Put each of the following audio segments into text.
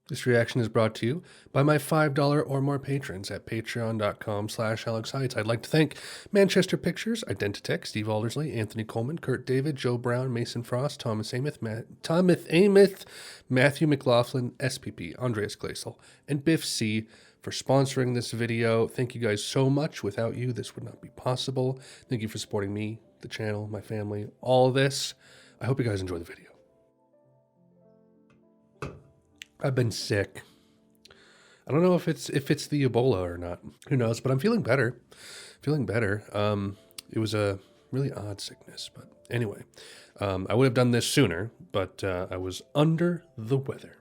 This reaction is brought to you by my $5 or more patrons at patreon.com/AlexHeitz. I'd like to thank Manchester Pictures, Identitech, Steve Aldersley, Anthony Coleman, Kurt David, Joe Brown, Mason Frost, Thomas Amos, Matthew McLaughlin, SPP, Andreas Glaisel, and Biff C for sponsoring this video. Thank you guys so much. Without you, this would not be possible. Thank you for supporting me, the channel, my family, all of this. I hope you guys enjoy the video. I've been sick. I don't know if it's the Ebola or not. Who knows? But I'm feeling better. It was a really odd sickness, but anyway, I would have done this sooner, but I was under the weather.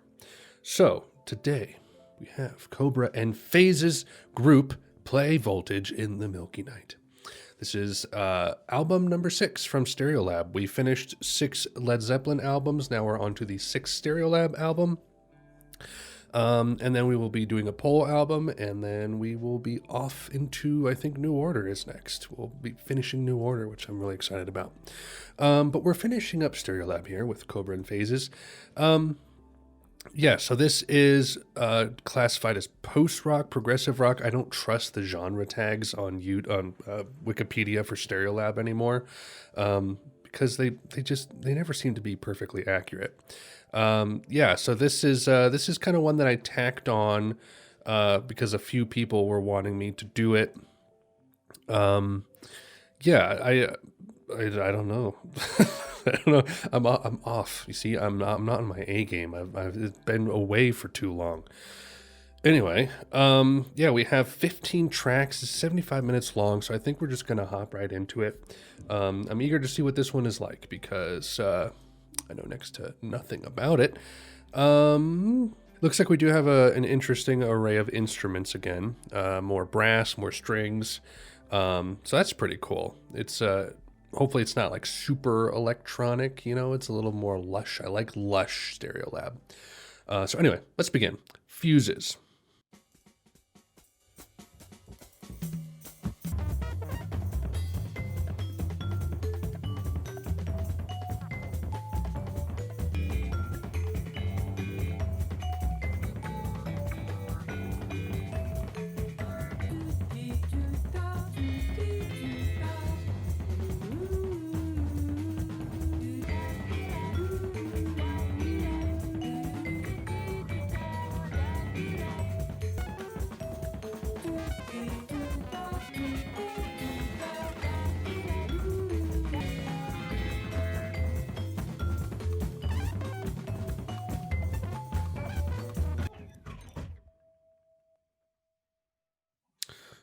So today we have Cobra and Phases group Play Voltage in the Milky Night. This is album number 6 from Stereolab. We finished 6 Led Zeppelin albums. Now we're on to the 6th Stereolab album. And then we will be doing a Pole album, and then we will be off into, I think, New Order is next. We'll be finishing New Order, which I'm really excited about. But we're finishing up Stereolab here with Cobra and Phases. Yeah, so this is classified as post-rock, progressive rock. I don't trust the genre tags on Wikipedia for Stereolab anymore, because they never seem to be perfectly accurate. Yeah, so this is kind of one that I tacked on because a few people were wanting me to do it. Yeah, I don't know. I don't know. I'm off. You see, I'm not in my A game. I've been away for too long. Anyway, yeah, we have 15 tracks. It's 75 minutes long, so I think we're just gonna hop right into it. I'm eager to see what this one is like because I know next to nothing about it. Looks like we do have an interesting array of instruments again. More brass, more strings. So that's pretty cool. It's hopefully it's not like super electronic, you know, it's a little more lush. I like lush Stereolab. So anyway, let's begin. Fuses.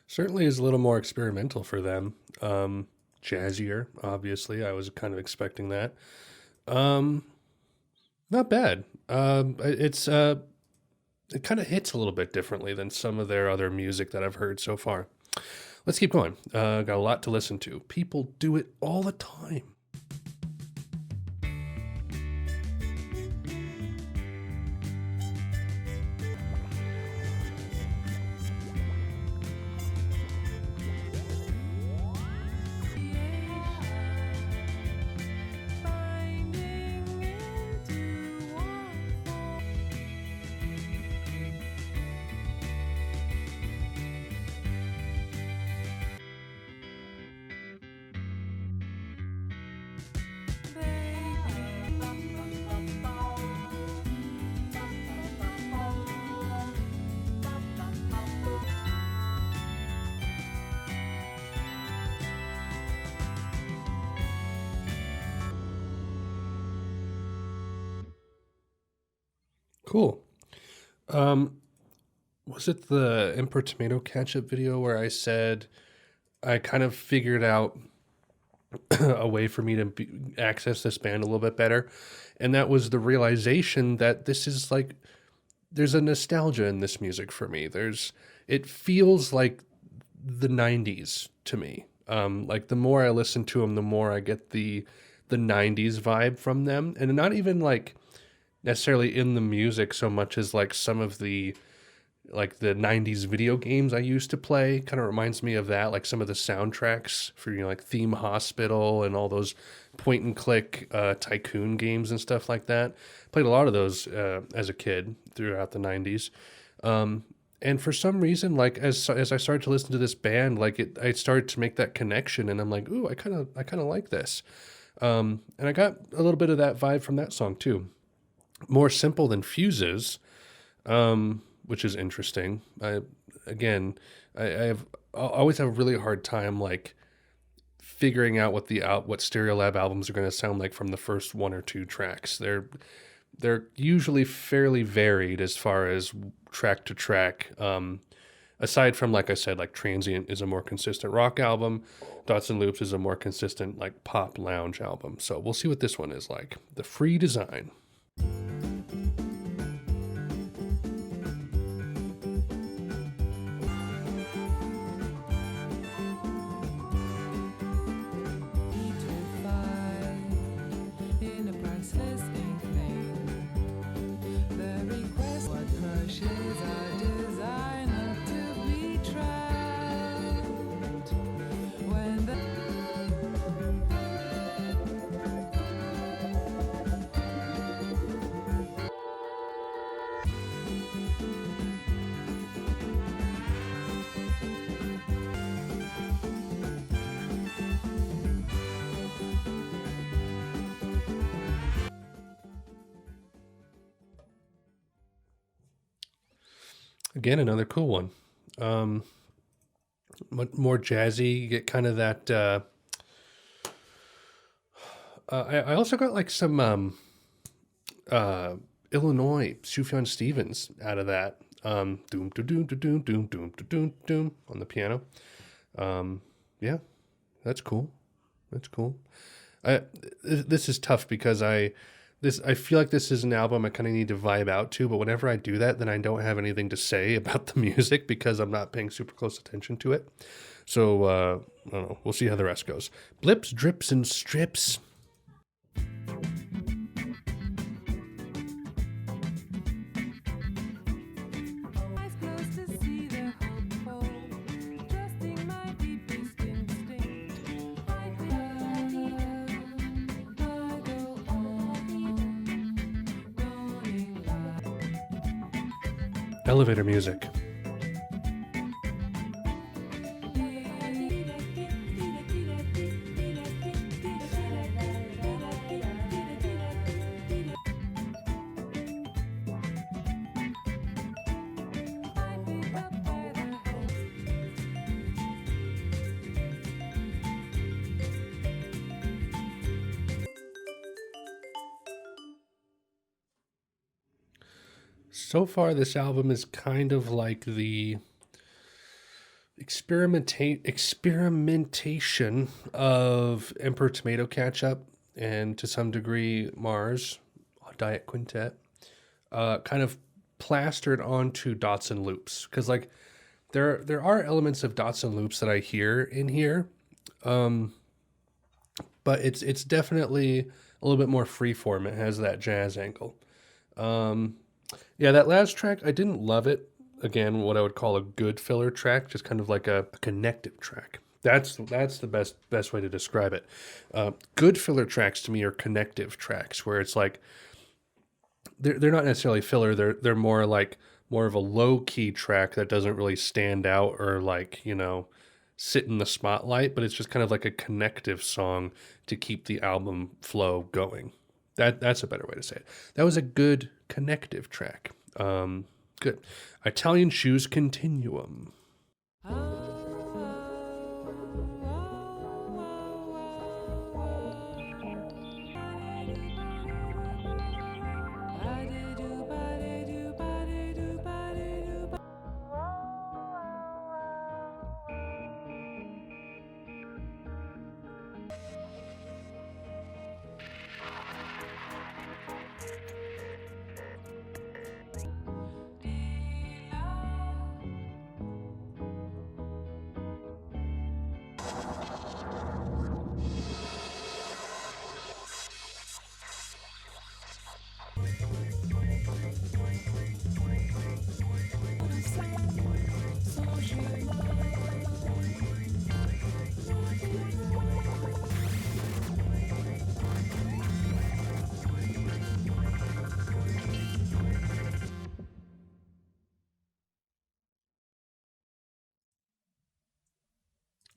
Certainly is a little more experimental for them. Jazzier, obviously. I was kind of expecting that. Not bad. It kind of hits a little bit differently than some of their other music that I've heard so far. Let's keep going. Got a lot to listen to. People do it all the time. Cool. Was it the Emperor Tomato Ketchup video where I said I kind of figured out a way for me to access this band a little bit better? And that was the realization that this is like, there's a nostalgia in this music for me. It feels like the 90s to me. Like the more I listen to them, the more I get the 90s vibe from them. And not even like necessarily in the music so much as like some of the like the 90s video games I used to play. Kind of reminds me of that, like some of the soundtracks for, like Theme Hospital and all those point and click tycoon games and stuff like that. Played a lot of those as a kid throughout the 90s. And for some reason, like as I started to listen to this band, like I started to make that connection, and I'm like, ooh, I kind of like this. And I got a little bit of that vibe from that song too. More simple than Fuses, which is interesting. I always have a really hard time like figuring out what Stereolab albums are going to sound like from the first one or two tracks. They're usually fairly varied as far as track to track. Aside from, like I said, like Transient is a more consistent rock album, Dots and Loops is a more consistent like pop lounge album. So we'll see what this one is like. The Free Design. Again, another cool one. More jazzy. You get kind of that. I also got like some Illinois Sufjan Stevens out of that. Doom doom doom doom doom doom doom doom on the piano. Yeah, that's cool. That's cool. This is tough because I feel like this is an album I kind of need to vibe out to, but whenever I do that, then I don't have anything to say about the music because I'm not paying super close attention to it. So I don't know. We'll see how the rest goes. Blips, drips, and strips. Elevator music. So far, this album is kind of like the experimentation of Emperor Tomato Ketchup and to some degree Mars, Diet Quintet, kind of plastered onto Dots and Loops. Because like there are elements of Dots and Loops that I hear in here, but it's definitely a little bit more freeform. It has that jazz angle. Yeah, that last track, I didn't love it. Again, what I would call a good filler track, just kind of like a connective track. That's the best way to describe it. Good filler tracks to me are connective tracks, where it's like they're not necessarily filler. They're more of a low key track that doesn't really stand out or like sit in the spotlight, but it's just kind of like a connective song to keep the album flow going. That's a better way to say it. That was a good connective track. Good. Italian Shoes Continuum.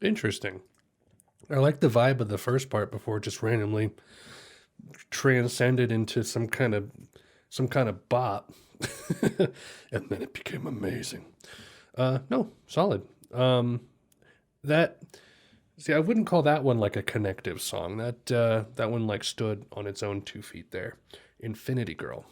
Interesting. I like the vibe of the first part before it just randomly transcended into some kind of bop, and then it became amazing. No, solid. That See, I wouldn't call that one like a connective song. That one like stood on its own 2 feet there. Infinity Girl.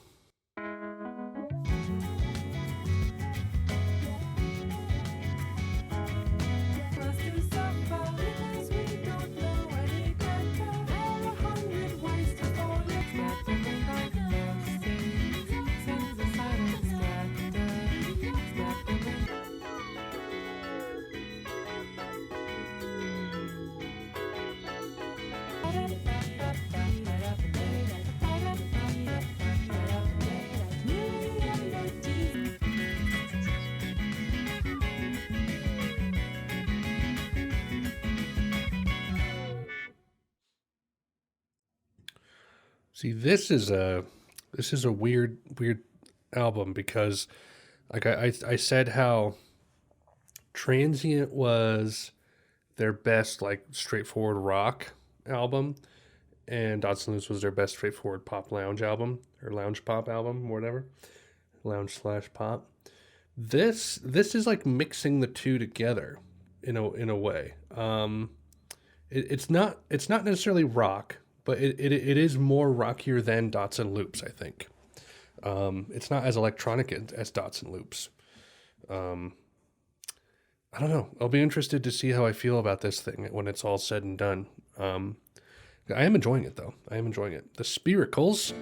See, this is a weird album because like I said how Transient was their best like straightforward rock album, and Dodson Loose was their best straightforward pop lounge album or lounge pop album, whatever, lounge/pop. This is like mixing the two together in a way. It's not necessarily rock, but it is more rockier than Dots and Loops, I think. It's not as electronic as Dots and Loops. I don't know. I'll be interested to see how I feel about this thing when it's all said and done. I am enjoying it though. I am enjoying it. The Spiracles.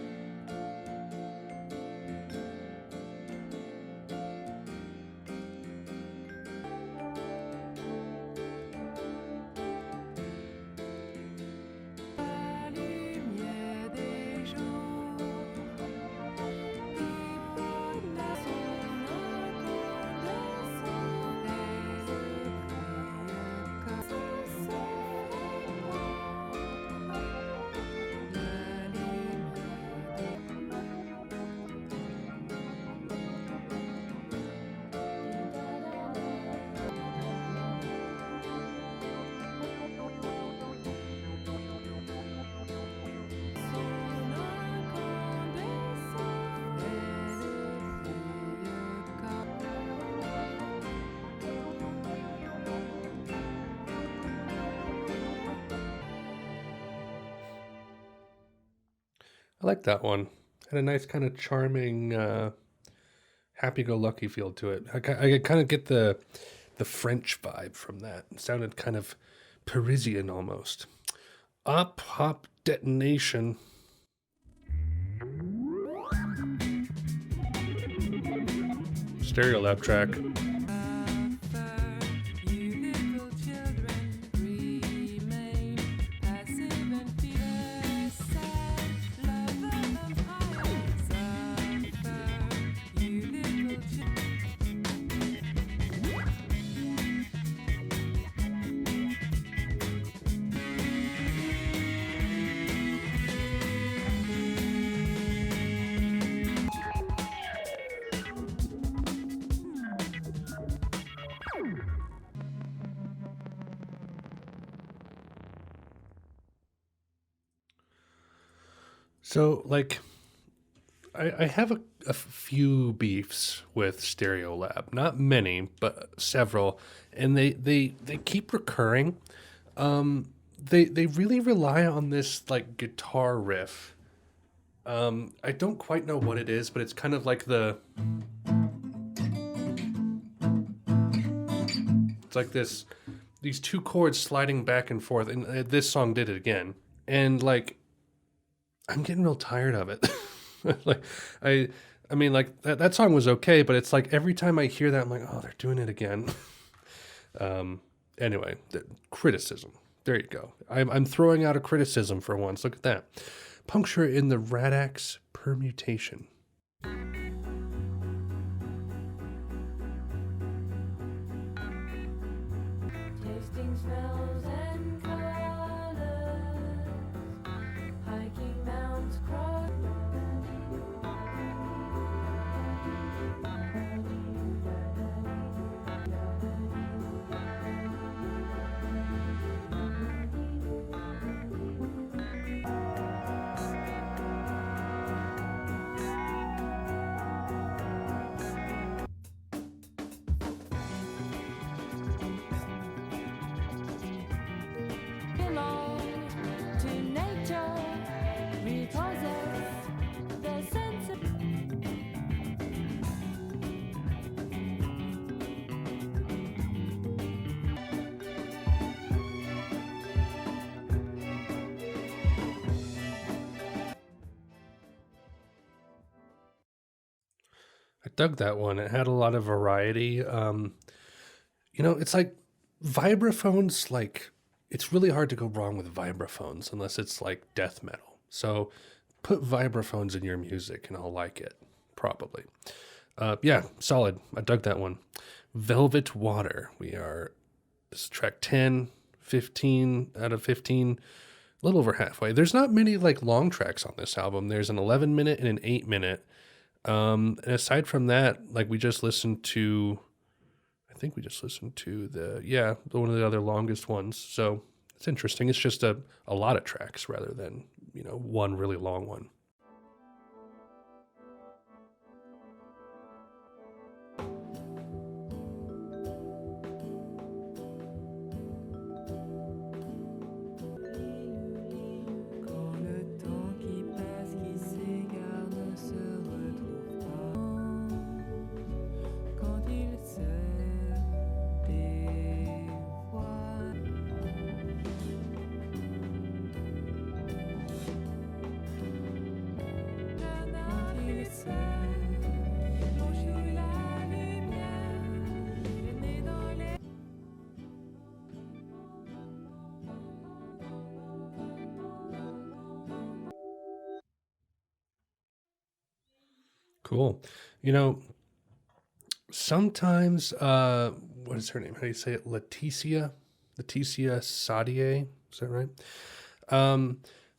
I like that one. Had a nice kind of charming, happy-go-lucky feel to it. I kind of get the French vibe from that. It sounded kind of Parisian almost. Hop Detonation. Stereolab track. So, like, I have a few beefs with Stereolab. Not many, but several. And they keep recurring. They really rely on this, like, guitar riff. I don't quite know what it is, but it's kind of like it's like these two chords sliding back and forth. And this song did it again. And, like, I'm getting real tired of it. Like I mean, like that song was okay, but it's like every time I hear that, I'm like, oh, they're doing it again. Anyway, criticism. There you go. I'm throwing out a criticism for once. Look at that. Puncture in the Radax Permutation. Tasting smells and colors, hiking mounts cross. dug that one. It had a lot of variety. It's like vibraphones, like it's really hard to go wrong with vibraphones unless it's like death metal. So put vibraphones in your music and I'll like it, probably. Yeah, solid. I dug that one. Velvet Water. This is track 10, 15 out of 15, a little over halfway. There's not many like long tracks on this album. There's an 11-minute and an 8-minute. And aside from that, like I think we just listened to one of the other longest ones. So it's interesting. It's just a lot of tracks rather than, one really long one. Cool. Sometimes, what is her name? How do you say it? Leticia Sadier. Is that right?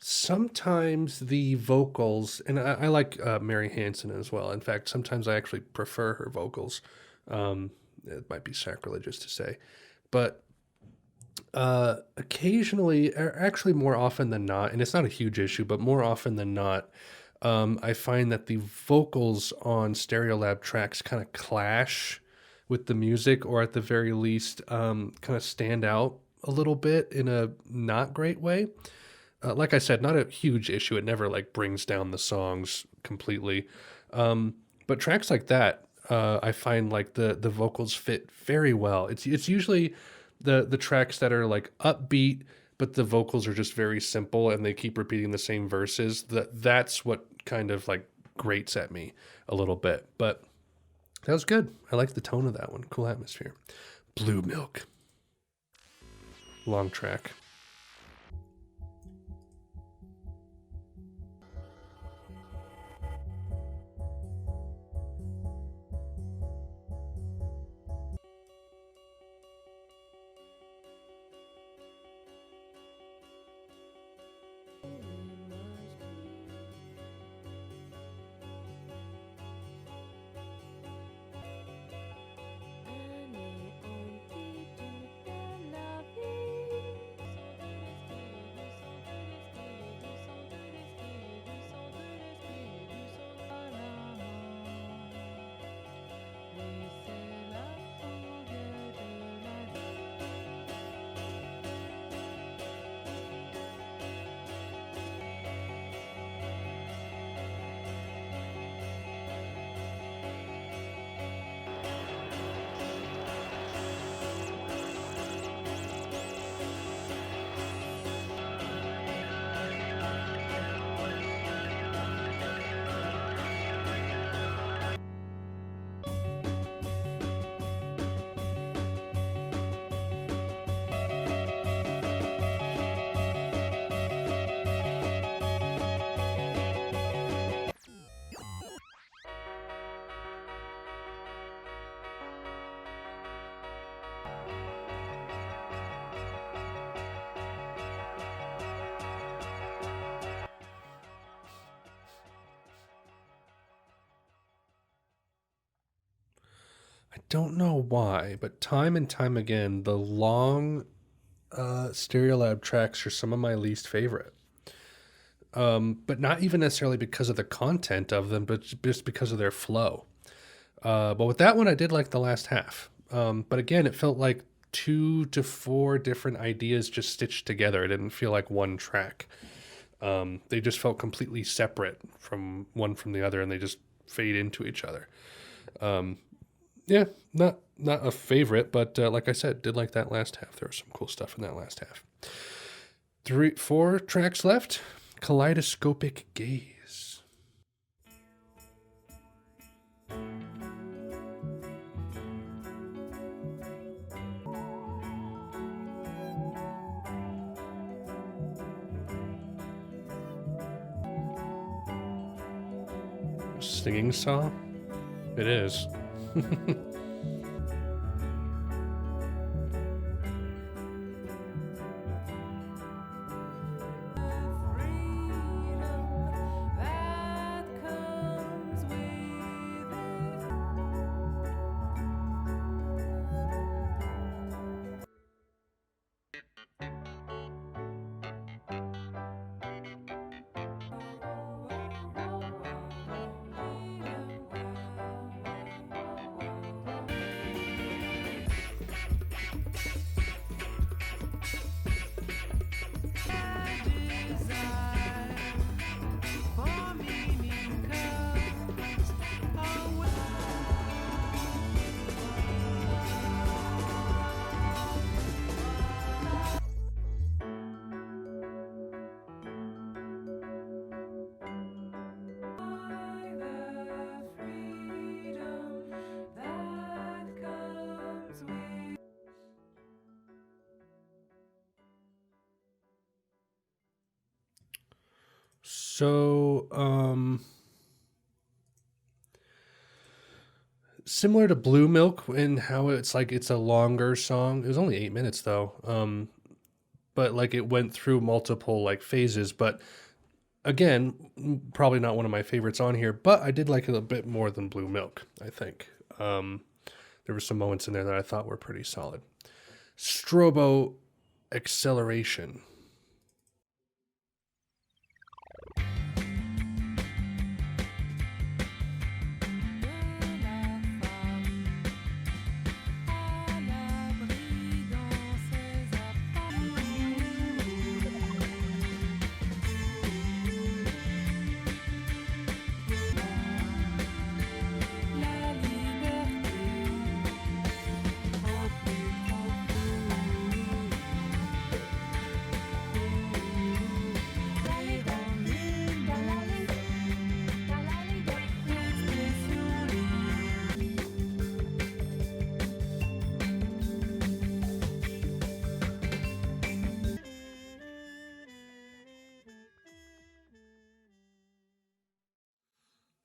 Sometimes the vocals, and I like Mary Hansen as well. In fact, sometimes I actually prefer her vocals. It might be sacrilegious to say, but occasionally, or actually more often than not, and it's not a huge issue, but more often than not, I find that the vocals on Stereolab tracks kind of clash with the music, or at the very least, kind of stand out a little bit in a not great way. Like I said, not a huge issue. It never like brings down the songs completely. But tracks like that, I find like the vocals fit very well. It's usually the tracks that are like upbeat, but the vocals are just very simple and they keep repeating the same verses. That's what kind of like grates at me a little bit. But that was good. I like the tone of that one. Cool atmosphere. Blue Milk. Long track. I don't know why, but time and time again, the long Stereolab tracks are some of my least favorite. But not even necessarily because of the content of them, but just because of their flow. But with that one, I did like the last half. But again, it felt like 2 to 4 different ideas just stitched together. It didn't feel like one track. They just felt completely separate from one from the other, and they just fade into each other. Yeah, not a favorite, but like I said, did like that last half. There was some cool stuff in that last half. 4 tracks left. Kaleidoscopic Gaze. Singing saw? It is. that comes with So, similar to Blue Milk in how it's like it's a longer song. It was only 8 minutes though. But like it went through multiple like phases. But again, probably not one of my favorites on here. But I did like it a bit more than Blue Milk. I think there were some moments in there that I thought were pretty solid. Strobo Acceleration.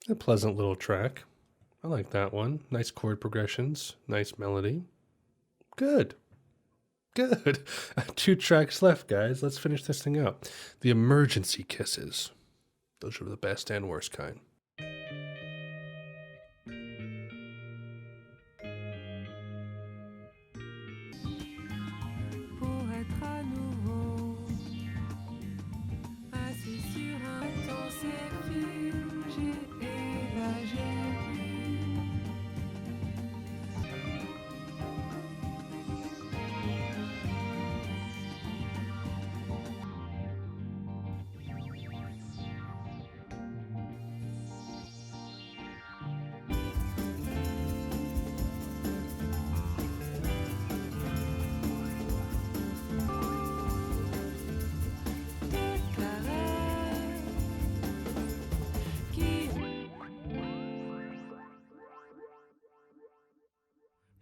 A pleasant little track. I like that one. Nice chord progressions, nice melody. Good. Good. 2 tracks left, guys. Let's finish this thing out. The Emergency Kisses. Those are the best and worst kind. pour être à nouveau assis sur un temps c'est figé et là j'ai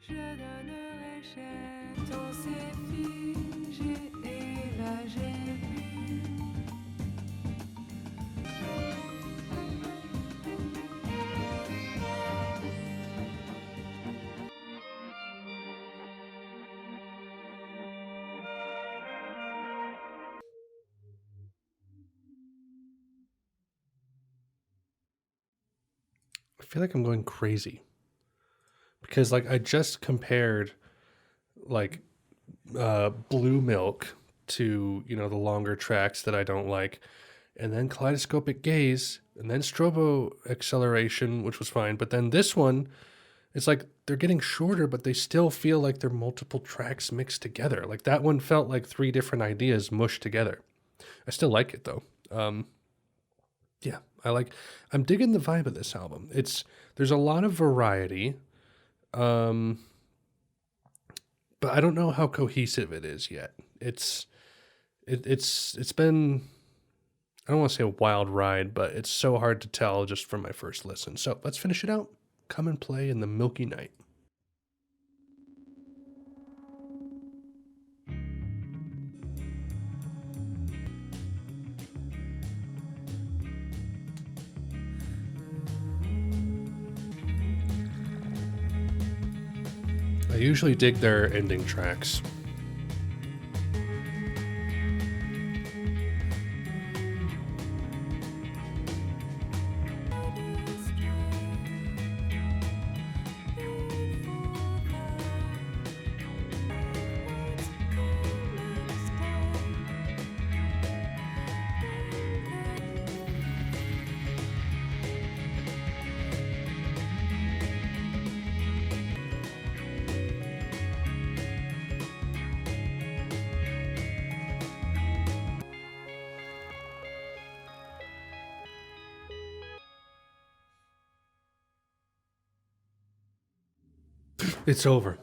je donnerai cher tant c'est figé et là j'ai vu I feel like I'm going crazy. Because like I just compared like Blue Milk to, you know, the longer tracks that I don't like, and then Kaleidoscopic Gaze, and then Strobo Acceleration, which was fine, but then this one, it's like they're getting shorter, but they still feel like they're multiple tracks mixed together. Like that one felt like 3 different ideas mushed together. I still like it though. Yeah, I'm digging the vibe of this album. There's a lot of variety. But I don't know how cohesive it is yet. It's been, I don't want to say a wild ride, but it's so hard to tell just from my first listen. So let's finish it out. Come and play in the Milky Night. I usually dig their ending tracks. It's over.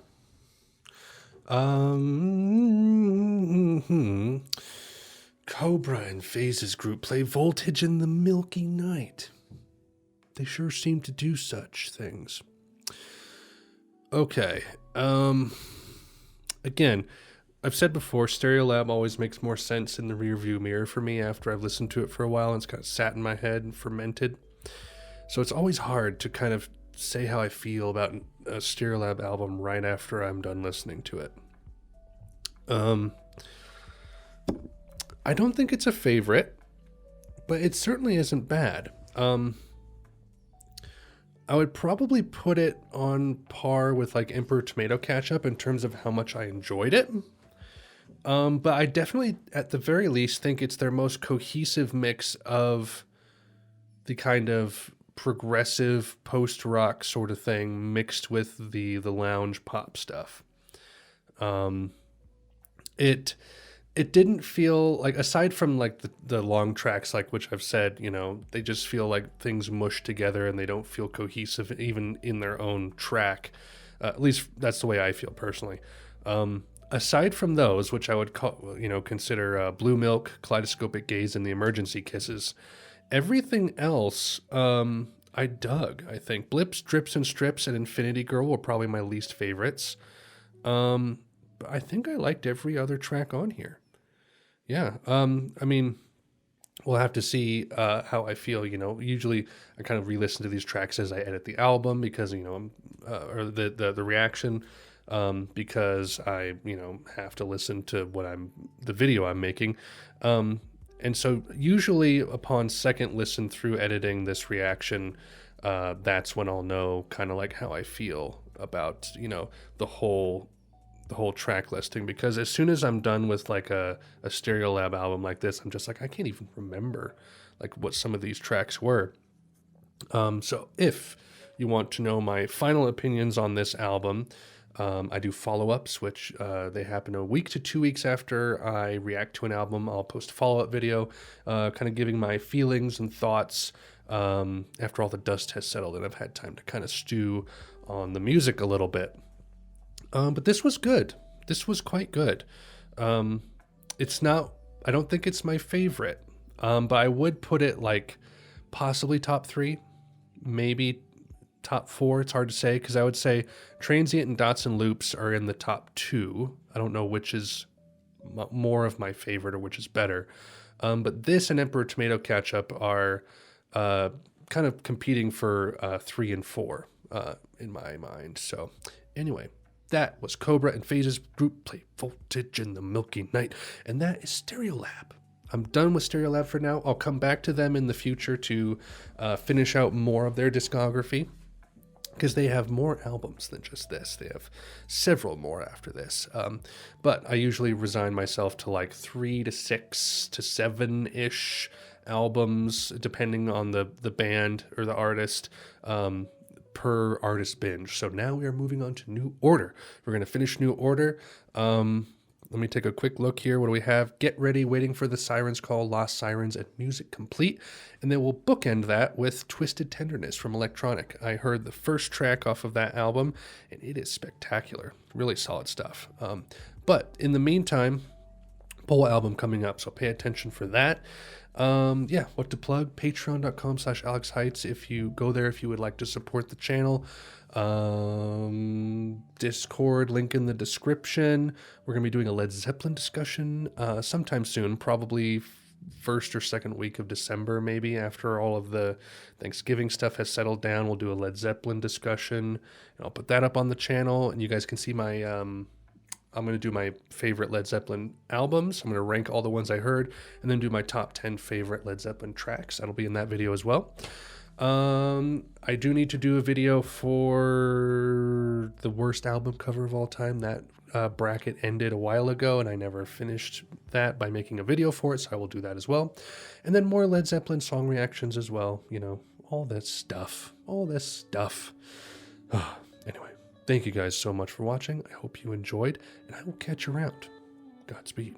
Cobra and Phases group play Voltage in the Milky Night. They sure seem to do such things. Okay. Again, I've said before, Stereolab always makes more sense in the rearview mirror for me after I've listened to it for a while and it's kind of sat in my head and fermented. So it's always hard to kind of say how I feel about a Stereolab album right after I'm done listening to it. I don't think it's a favorite, but it certainly isn't bad. I would probably put it on par with like Emperor Tomato Ketchup in terms of how much I enjoyed it. But I definitely, at the very least, think it's their most cohesive mix of the kind of progressive post-rock sort of thing mixed with the lounge pop stuff. It didn't feel like, aside from like the long tracks, like which I've said, you know, they just feel like things mushed together and they don't feel cohesive even in their own track. At least that's the way I feel personally. Aside from those, which I would call, consider Blue Milk, Kaleidoscopic Gaze, and the Emergency Kisses, everything else I dug, I think. Blips, Drips, and Strips, and Infinity Girl were probably my least favorites. But I think I liked every other track on here. Yeah, I mean, we'll have to see how I feel, Usually I kind of re-listen to these tracks as I edit the album because, I'm, or the reaction, because I, have to listen to the video I'm making. And so usually upon second listen through editing this reaction, that's when I'll know kind of like how I feel about, the whole track listing, because as soon as I'm done with like a Stereolab album like this, I'm just like, I can't even remember like what some of these tracks were. So if you want to know my final opinions on this album, I do follow-ups, which they happen a week to 2 weeks after I react to an album. I'll post a follow-up video, kind of giving my feelings and thoughts after all the dust has settled and I've had time to kind of stew on the music a little bit. But this was good. This was quite good. It's not, I don't think it's my favorite, but I would put it like possibly top 3, maybe top 4. It's hard to say, because I would say Transient and Dots and Loops are in the top 2. I don't know which is more of my favorite or which is better. But this and Emperor Tomato Ketchup are kind of competing for 3 and 4 in my mind. So anyway, that was Cobra and Phases group play Voltage in the Milky Night, and that is Stereolab. I'm done with Stereolab for now. I'll come back to them in the future to finish out more of their discography, because they have more albums than just this. They have several more after this. But I usually resign myself to like 3 to 6 to 7-ish albums, depending on the band or the artist, per artist binge. So now we are moving on to New Order. We're going to finish New Order. Let me take a quick look here. What do we have? Get Ready, Waiting for the Sirens Call, Lost Sirens, and Music Complete. And then we'll bookend that with Twisted Tenderness from Electronic. I heard the first track off of that album, and it is spectacular. Really solid stuff. But in the meantime, Pole album coming up, so pay attention for that. What to plug? Patreon.com/Alex Haitz. If you go there, if you would like to support the channel. Discord, link in the description. We're going to be doing a Led Zeppelin discussion sometime soon, probably first or second week of December, maybe after all of the Thanksgiving stuff has settled down. We'll do a Led Zeppelin discussion, and I'll put that up on the channel, and you guys can see my I'm going to do my favorite Led Zeppelin albums. I'm going to rank all the ones I heard and then do my top 10 favorite Led Zeppelin tracks. That'll be in that video as well. I do need to do a video for the worst album cover of all time. That bracket ended a while ago and I never finished that by making a video for it, so I will do that as well. And then more Led Zeppelin song reactions as well. You know, all this stuff. Anyway, thank you guys so much for watching. I hope you enjoyed, and I will catch you around. Godspeed.